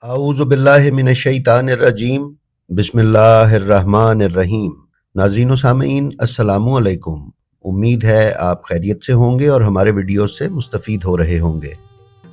आऊज़ु बिल्लाहि मिनश्शैतानिर्रजीम बिस्मिल्लाहिर्रहमानिर्रहीम। नाज़रीन व सामीन अस्सलामु अलैकुम। उम्मीद है आप खैरियत से होंगे और हमारे वीडियो से मुस्तफ़ीद हो रहे होंगे।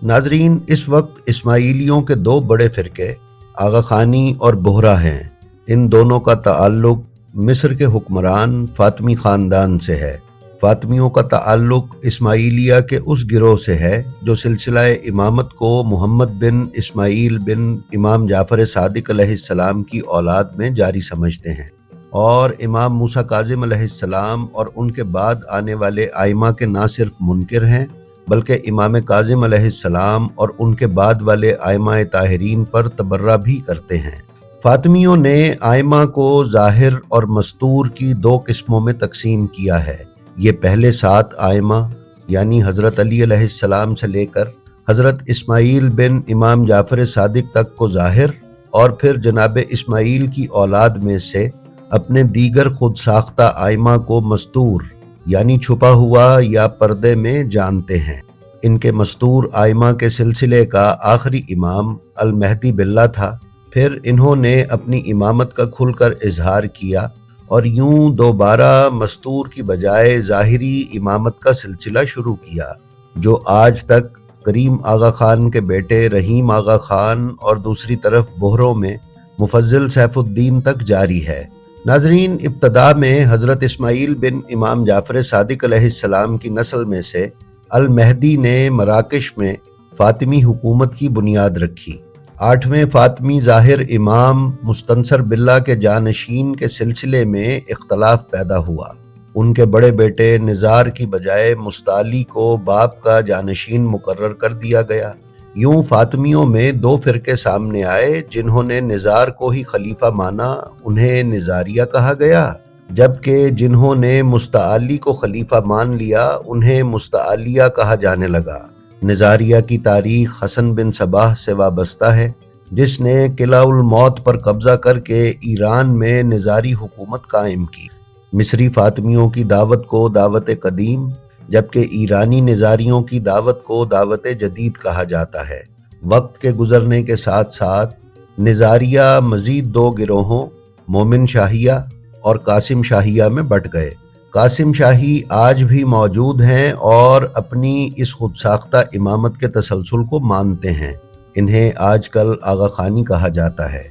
नाज़रीन, इस वक्त इस्माइलियों के दो बड़े फ़िरके आगा खानी और बोहरा हैं। इन दोनों का ताल्लुक़ मिस्र के हुक्मरान फ़ातिमी ख़ानदान से है। फ़ातिमियों का ताल्लुक़ इस्माइलिया के उस गिरोह से है जो सिलसिला इमामत को मुहम्मद बिन इस्माइल बिन इमाम जाफ़र सादिक अलैहिस्सलाम की औलाद में जारी समझते हैं, और इमाम मूसा काज़िम अलैहिस्सलाम और उनके बाद आने वाले आइमा के ना सिर्फ मुनकिर हैं बल्कि इमाम काज़िम अलैहिस्सलाम और उनके बाद वाले आइमा ताहिरीन पर तबर्रा भी करते हैं। फ़ातिमियों ने आइमा को ज़ाहिर और मस्तूर की दो किस्मों में तकसीम किया है। ये पहले 7 आइमा यानी हज़रत अली अलैहिस्सलाम से लेकर हज़रत इस्माइल बिन इमाम जाफ़र सादिक तक को ज़ाहिर, और फिर जनाब इस्माइल की औलाद में से अपने दीगर खुद साख्ता आइमा को मस्तूर यानी छुपा हुआ या पर्दे में जानते हैं। इनके मस्तूर आइमा के सिलसिले का आखिरी इमाम अल महदी बिल्ला था। फिर इन्होंने अपनी इमामत का खुलकर इजहार किया और यूं दोबारा मस्तूर की बजाय ज़ाहिरी इमामत का सिलसिला शुरू किया, जो आज तक करीम आगा खान के बेटे रहीम आगा खान और दूसरी तरफ बोहरों में मुफज्जल सैफुद्दीन तक जारी है। नाजरीन, इब्तदा में हज़रत इस्माइल बिन इमाम जाफ़र सादिक अलैहिस्सलाम की नस्ल में से अल महदी ने मराकश में फ़ातिमी हुकूमत की बुनियाद रखी। 8वें फ़ातिमी ज़ाहिर इमाम मुस्तनसर बिल्ला के जानशीन के सिलसिले में इख्तलाफ पैदा हुआ। उनके बड़े बेटे निज़ार की बजाय मुस्ताली को बाप का जानशीन मुकर्रर कर दिया गया। यूं फ़ातिमियों में दो फ़िरके सामने आए। जिन्होंने निज़ार को ही खलीफा माना उन्हें निज़ारिया कहा गया, जबकि जिन्होंने मुस्ताली को खलीफा मान लिया उन्हें मुस्तालिया कहा जाने लगा। निज़ारिया की तारीख़ हसन बिन सबाह से वाबस्ता है, जिसने किला उल मौत पर कब्ज़ा करके ईरान में निज़ारी हुकूमत कायम की। मिस्री फ़ातिमियों की दावत को दावत कदीम, जबकि ईरानी निज़ारियों की दावत को दावत जदीद कहा जाता है। वक्त के गुज़रने के साथ साथ निज़ारिया मज़ीद दो गिरोहों मोमिन शाहिया और कासिम शाहिया में बट गए। कासिम शाही आज भी मौजूद हैं और अपनी इस खुद साख्ता इमामत के तसलसल को मानते हैं। इन्हें आजकल आगा खानी कहा जाता है।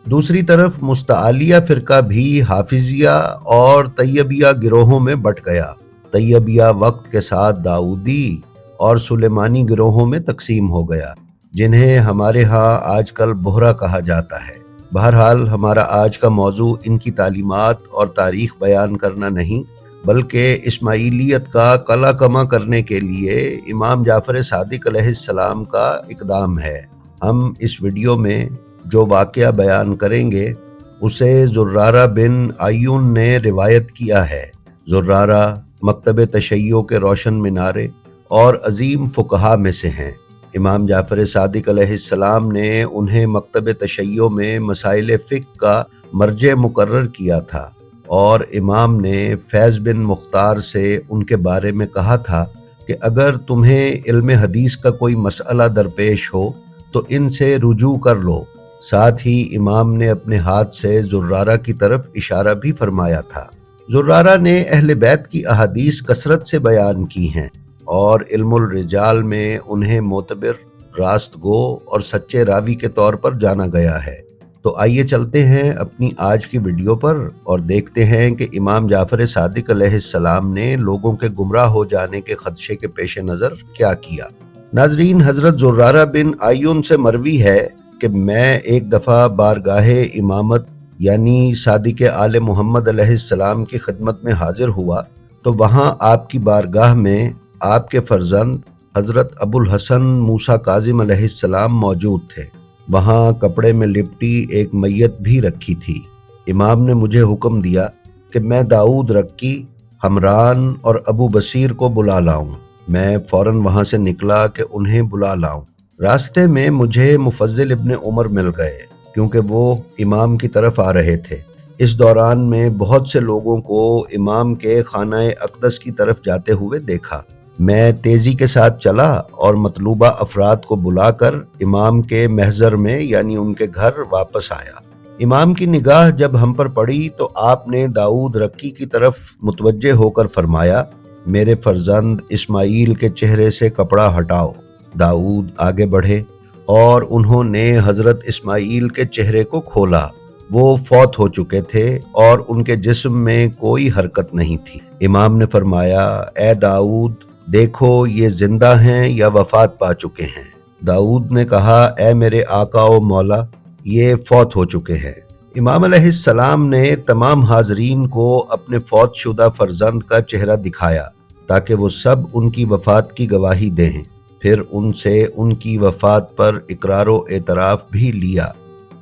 दूसरी तरफ मुस्तालिया फ़िरका भी हाफिजिया और तैयबिया गिरोहों में बट गया। तैयबिया वक्त के साथ दाऊदी और सुलेमानी गिरोहों में तकसीम हो गया, जिन्हें हमारे यहाँ आजकल बोहरा कहा जाता है। बहरहाल हमारा आज का मौजू इनकी तालीमात और तारीख़ बयान करना नहीं, बल्कि इस्माइलियत का कला कमा करने के लिए इमाम जाफ़र सादिक अलैहिस्सलाम का इक़दाम है। हम इस वीडियो में जो वाक़या बयान करेंगे उसे ज़ुर्रारा बिन आयुन ने रिवायत किया है। ज़ुर्रारा मकतब तशय्यो के रोशन मीनारे और अजीम फ़ुक़हा में से हैं। इमाम जाफ़र सादिक अलैहिस्सलाम ने उन्हें मकतब तशय्यो में मसाइल फ़िक़्ह का मर्जे मुकर्रर किया था, और इमाम ने फैज़ बिन मुख्तार से उनके बारे में कहा था कि अगर तुम्हें इल्म हदीस का कोई मसला दरपेश हो तो इनसे रुजू कर लो। साथ ही इमाम ने अपने हाथ से ज़ुर्रारा की तरफ इशारा भी फरमाया था। ज़ुर्रारा ने अहले बैत की अहादीस कसरत से बयान की हैं और इल्मुल रिजाल में उन्हें मोतबर, रास्तगो और सच्चे रावी के तौर पर जाना गया है। तो आइए चलते हैं अपनी आज की वीडियो पर और देखते हैं कि इमाम जाफ़र सादिक अलैहिस्सलाम ने लोगों के गुमराह हो जाने के खदशे के पेश नज़र क्या किया। नाजरीन, हज़रत ज़ुर्रारा बिन आयुन से मरवी है कि मैं एक दफ़ा बारगाहे इमामत यानी सादिक आले मोहम्मद अलैहिस्सलाम की खिदमत में हाजिर हुआ तो वहाँ आपकी बारगाह में आपके फ़र्जंद हज़रत अबुल हसन मूसा काज़िम अलैहिस्सलाम मौजूद थे। वहाँ कपड़े में लिपटी एक मैयत भी रखी थी। इमाम ने मुझे हुक्म दिया कि मैं दाऊद रक्की, हमरान और अबू बसीर को बुला लाऊं। मैं फ़ौरन वहाँ से निकला कि उन्हें बुला लाऊं। रास्ते में मुझे मुफज्जिल इब्ने उमर मिल गए, क्योंकि वो इमाम की तरफ आ रहे थे। इस दौरान में बहुत से लोगों को इमाम के खाना अक़दस की तरफ जाते हुए देखा। میں تیزی کے ساتھ چلا اور مطلوبہ افراد کو بلا کر امام کے محضر میں یعنی ان کے گھر واپس آیا۔ امام کی نگاہ جب ہم پر پڑی تو آپ نے داؤد رکی کی طرف متوجہ ہو کر فرمایا، میرے فرزند اسماعیل کے چہرے سے کپڑا ہٹاؤ۔ داؤد آگے بڑھے اور انہوں نے حضرت اسماعیل کے چہرے کو کھولا۔ وہ فوت ہو چکے تھے اور ان کے جسم میں کوئی حرکت نہیں تھی۔ امام نے فرمایا، اے داؤد، دیکھو یہ زندہ ہیں یا وفات پا چکے ہیں؟ داؤد نے کہا، اے میرے آقا و مولا، یہ فوت ہو چکے ہیں۔ امام علیہ السلام نے تمام حاضرین کو اپنے فوت شدہ فرزند کا چہرہ دکھایا تاکہ وہ سب ان کی وفات کی گواہی دیں۔ پھر ان سے ان کی وفات پر اقرار و اعتراف بھی لیا۔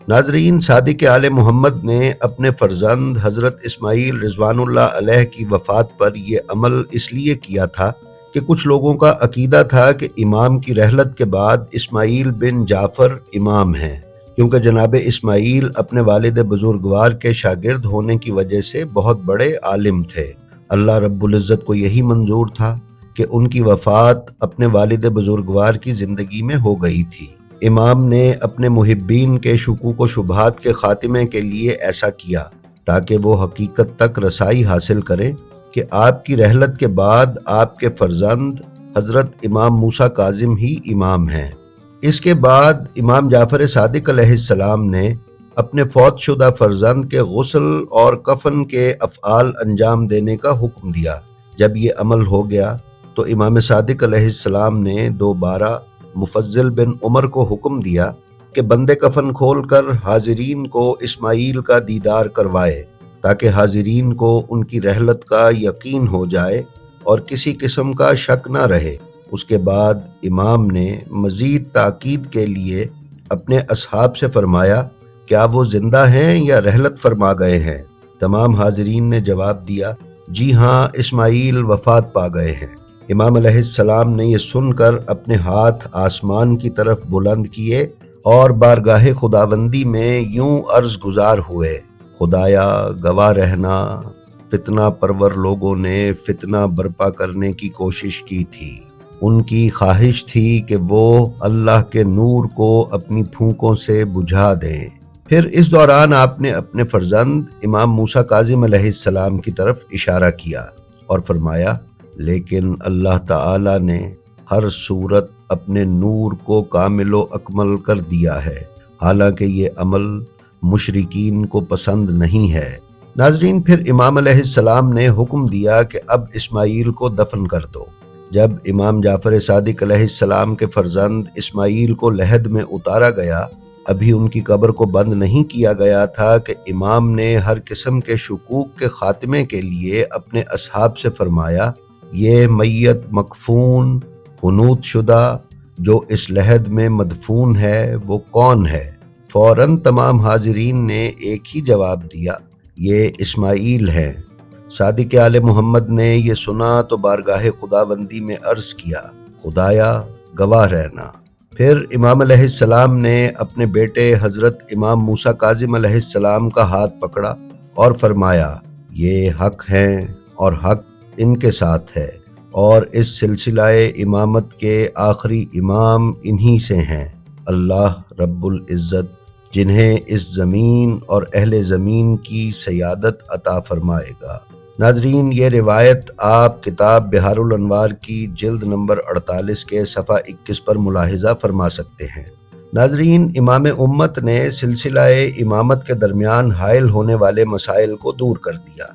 ناظرین، صادق آل محمد نے اپنے فرزند حضرت اسماعیل رضوان اللہ علیہ کی وفات پر یہ عمل اس لیے کیا تھا کہ کچھ لوگوں کا عقیدہ تھا کہ امام کی رحلت کے بعد اسماعیل بن جعفر امام ہیں، کیونکہ جناب اسماعیل اپنے والد بزرگوار کے شاگرد ہونے کی وجہ سے بہت بڑے عالم تھے۔ اللہ رب العزت کو یہی منظور تھا کہ ان کی وفات اپنے والد بزرگوار کی زندگی میں ہو گئی تھی۔ امام نے اپنے محبین کے شکوک و شبہات کے خاتمے کے لیے ایسا کیا تاکہ وہ حقیقت تک رسائی حاصل کریں کہ آپ کی رحلت کے بعد آپ کے فرزند حضرت امام موسیٰ کاظم ہی امام ہیں۔ اس کے بعد امام جعفر صادق علیہ السلام نے اپنے فوت شدہ فرزند کے غسل اور کفن کے افعال انجام دینے کا حکم دیا۔ جب یہ عمل ہو گیا تو امام صادق علیہ السلام نے دوبارہ مفضل بن عمر کو حکم دیا کہ بندے کفن کھول کر حاضرین کو اسماعیل کا دیدار کروائے تاکہ حاضرین کو ان کی رحلت کا یقین ہو جائے اور کسی قسم کا شک نہ رہے۔ اس کے بعد امام نے مزید تاکید کے لیے اپنے اصحاب سے فرمایا، کیا وہ زندہ ہیں یا رحلت فرما گئے ہیں؟ تمام حاضرین نے جواب دیا، جی ہاں، اسماعیل وفات پا گئے ہیں۔ امام علیہ السلام نے یہ سن کر اپنے ہاتھ آسمان کی طرف بلند کیے اور بارگاہ خداوندی میں یوں عرض گزار ہوئے، خدایا گواہ رہنا، فتنہ پرور لوگوں نے فتنہ برپا کرنے کی کوشش کی تھی۔ ان کی خواہش تھی کہ وہ اللہ کے نور کو اپنی پھونکوں سے بجھا دیں۔ پھر اس دوران آپ نے اپنے فرزند امام موسیٰ کاظم علیہ السلام کی طرف اشارہ کیا اور فرمایا، لیکن اللہ تعالی نے ہر صورت اپنے نور کو کامل و اکمل کر دیا ہے، حالانکہ یہ عمل مشرکین کو پسند نہیں ہے۔ ناظرین، پھر امام علیہ السلام نے حکم دیا کہ اب اسماعیل کو دفن کر دو۔ جب امام جعفر صادق علیہ السلام کے فرزند اسماعیل کو لحد میں اتارا گیا، ابھی ان کی قبر کو بند نہیں کیا گیا تھا کہ امام نے ہر قسم کے شکوک کے خاتمے کے لیے اپنے اصحاب سے فرمایا، یہ میت مکفون حنوط شدہ جو اس لحد میں مدفون ہے وہ کون ہے؟ فوراً تمام حاضرین نے ایک ہی جواب دیا، یہ اسماعیل ہیں۔ صادق آل محمد نے یہ سنا تو بارگاہ خداوندی میں عرض کیا، خدایا گواہ رہنا۔ پھر امام علیہ السلام نے اپنے بیٹے حضرت امام موسیٰ کاظم علیہ السلام کا ہاتھ پکڑا اور فرمایا، یہ حق ہیں اور حق ان کے ساتھ ہے، اور اس سلسلہ امامت کے آخری امام انہی سے ہیں، اللہ رب العزت جنہیں اس زمین اور اہل زمین کی سیادت عطا فرمائے گا۔ ناظرین، یہ روایت آپ کتاب بحار الانوار کی جلد نمبر 48 کے صفحہ 21 پر ملاحظہ فرما سکتے ہیں۔ ناظرین، امام امت نے سلسلہ امامت کے درمیان حائل ہونے والے مسائل کو دور کر دیا۔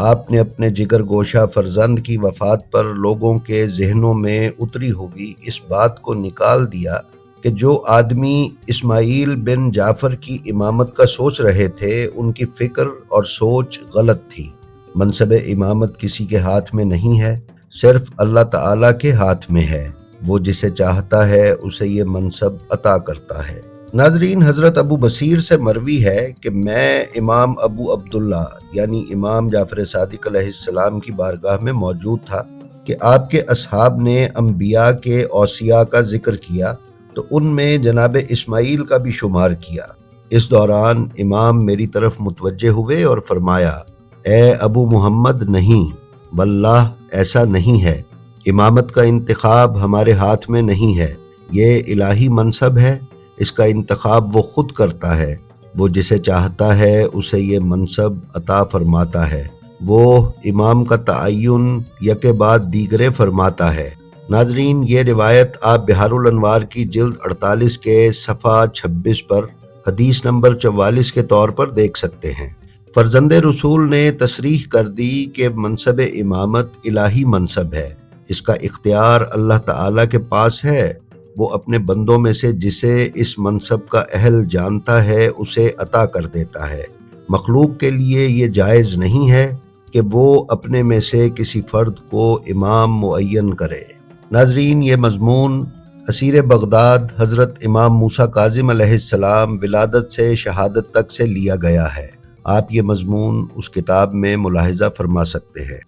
آپ نے اپنے جگر گوشہ فرزند کی وفات پر لوگوں کے ذہنوں میں اتری ہوئی اس بات کو نکال دیا کہ جو آدمی اسماعیل بن جعفر کی امامت کا سوچ رہے تھے ان کی فکر اور سوچ غلط تھی۔ منصب امامت کسی کے ہاتھ میں نہیں ہے، صرف اللہ تعالیٰ کے ہاتھ میں ہے، وہ جسے چاہتا ہے اسے یہ منصب عطا کرتا ہے۔ ناظرین، حضرت ابو بصیر سے مروی ہے کہ میں امام ابو عبداللہ یعنی امام جعفر صادق علیہ السلام کی بارگاہ میں موجود تھا کہ آپ کے اصحاب نے انبیاء کے اوصیاء کا ذکر کیا تو ان میں جناب اسماعیل کا بھی شمار کیا۔ اس دوران امام میری طرف متوجہ ہوئے اور فرمایا، اے ابو محمد، نہیں، واللہ ایسا نہیں ہے، इमामत का इंतखाब हमारे हाथ में नहीं है, ये इलाही मनसब है, इसका इंतखाब वो खुद करता है, वो जिसे चाहता है उसे ये मनसब अता फरमाता है, वो इमाम का तअय्युन यके बाद दीगरे फरमाता है। नाजरीन, ये रिवायत आप बिहारुल अनवार की जिल्द 48 के सफ़ा 26 पर हदीस नंबर 44 के तौर पर देख सकते हैं। फर्जंदे रसूल ने तसरीह कर दी कि मनसब इमामत इलाही मनसब है, इसका इख्तियार अल्लाह ताला के पास है, वो अपने बंदों में से जिसे इस मनसब का अहल जानता है उसे अता कर देता है। मखलूक के लिए ये जायज़ नहीं है कि वो अपने में से किसी फ़र्द को इमाम मुअय्यन करे। नाजरीन, ये मज़मून असीर बगदाद हज़रत इमाम मूसा काज़िम अलैहिस्सलाम विलादत से शहादत तक से लिया गया है। आप ये मज़मून उस किताब में मुलाहिज़ा फरमा सकते हैं।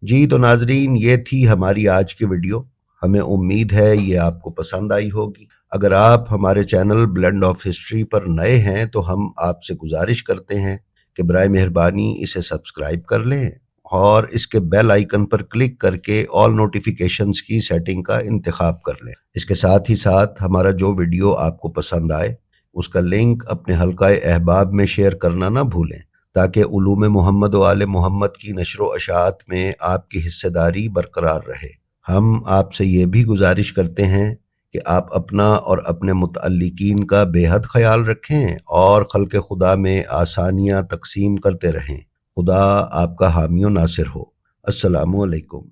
जी तो नाजरीन, ये थी हमारी आज की वीडियो। हमें उम्मीद है ये आपको पसंद आई होगी। अगर आप हमारे चैनल ब्लेंड ऑफ हिस्ट्री पर नए हैं तो हम आपसे गुजारिश करते हैं कि बराए मेहरबानी इसे सब्सक्राइब कर लें और इसके बेल आइकन पर क्लिक करके ऑल नोटिफिकेशंस की सेटिंग का इंतखाब कर लें। इसके साथ ही साथ हमारा जो वीडियो आपको पसंद आए उसका लिंक अपने हल्काए अहबाब में शेयर करना ना भूलें, ताकि उलूम मोहम्मद व आले मोहम्मद की नशर व अशाअत में आपकी हिस्सेदारी बरकरार रहे। हम आपसे ये भी गुजारिश करते हैं कि आप अपना और अपने मुतअल्लिकीन का बेहद ख्याल रखें और खल्क़ खुदा में आसानियाँ तक़सीम करते रहें। खुदा आपका हामी व नासिर हो। अस्सलामु अलैकुम।